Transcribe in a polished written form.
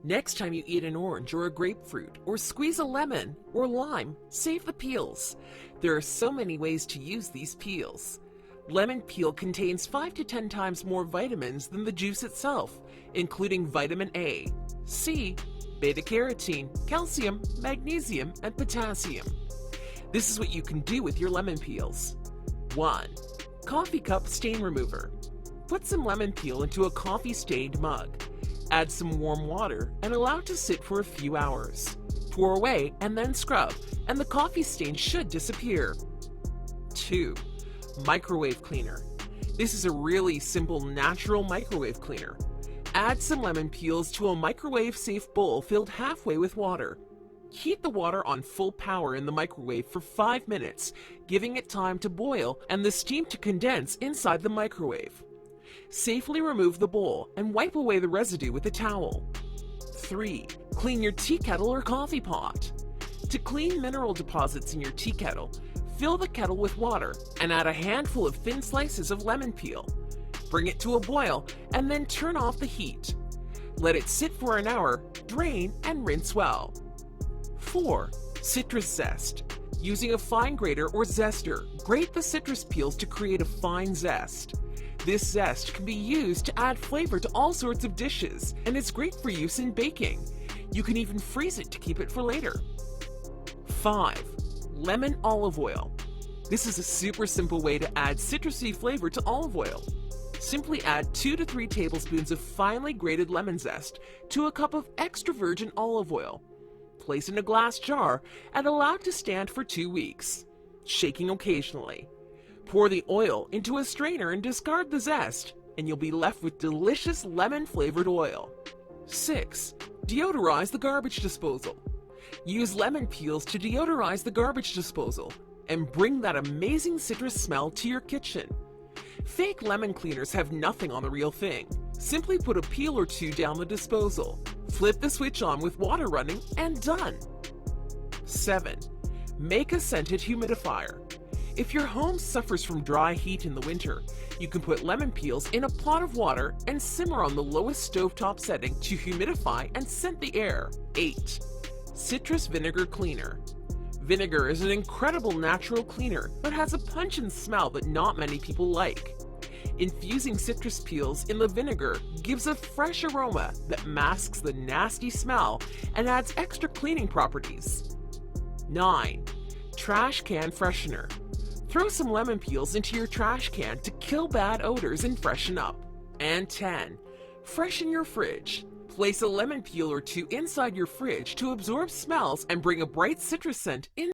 Next time you eat an orange or a grapefruit, or squeeze a lemon or lime, save the peels. There are so many ways to use these peels. Lemon peel contains 5 to 10 times more vitamins than the juice itself, including vitamin A, C, beta-carotene, calcium, magnesium, and potassium. This is what you can do with your lemon peels. 1. Coffee cup stain remover. Put some lemon peel into a coffee-stained mug. Add some warm water and allow it to sit for a few hours. Pour away and then scrub, and the coffee stain should disappear. 2. Microwave cleaner. This is a really simple natural microwave cleaner. Add some lemon peels to a microwave-safe bowl filled halfway with water. Heat the water on full power in the microwave for 5 minutes, giving it time to boil and the steam to condense inside the microwave. Safely remove the bowl and wipe away the residue with a towel. 3. Clean your tea kettle or coffee pot. To clean mineral deposits in your tea kettle, fill the kettle with water and add a handful of thin slices of lemon peel. Bring it to a boil and then turn off the heat. Let it sit for an hour, drain, and rinse well. 4. Citrus zest. Using a fine grater or zester, grate the citrus peels to create a fine zest. This zest can be used to add flavor to all sorts of dishes, and it's great for use in baking. You can even freeze it to keep it for later. 5. Lemon olive oil. This is a super simple way to add citrusy flavor to olive oil. Simply add 2 to 3 tablespoons of finely grated lemon zest to a cup of extra virgin olive oil. Place in a glass jar and allow it to stand for 2 weeks, shaking occasionally. Pour the oil into a strainer and discard the zest, and you'll be left with delicious lemon-flavored oil. 6. Deodorize the garbage disposal. Use lemon peels to deodorize the garbage disposal and bring that amazing citrus smell to your kitchen. Fake lemon cleaners have nothing on the real thing. Simply put a peel or 2 down the disposal. Flip the switch on with water running and done. 7. Make a scented humidifier. If your home suffers from dry heat in the winter, you can put lemon peels in a pot of water and simmer on the lowest stovetop setting to humidify and scent the air. 8. Citrus vinegar cleaner. Vinegar is an incredible natural cleaner, but has a pungent smell that not many people like. Infusing citrus peels in the vinegar gives a fresh aroma that masks the nasty smell and adds extra cleaning properties. 9. Trash can freshener. Throw some lemon peels into your trash can to kill bad odors and freshen up. And 10. Freshen your fridge. Place a lemon peel or 2 inside your fridge to absorb smells and bring a bright citrus scent in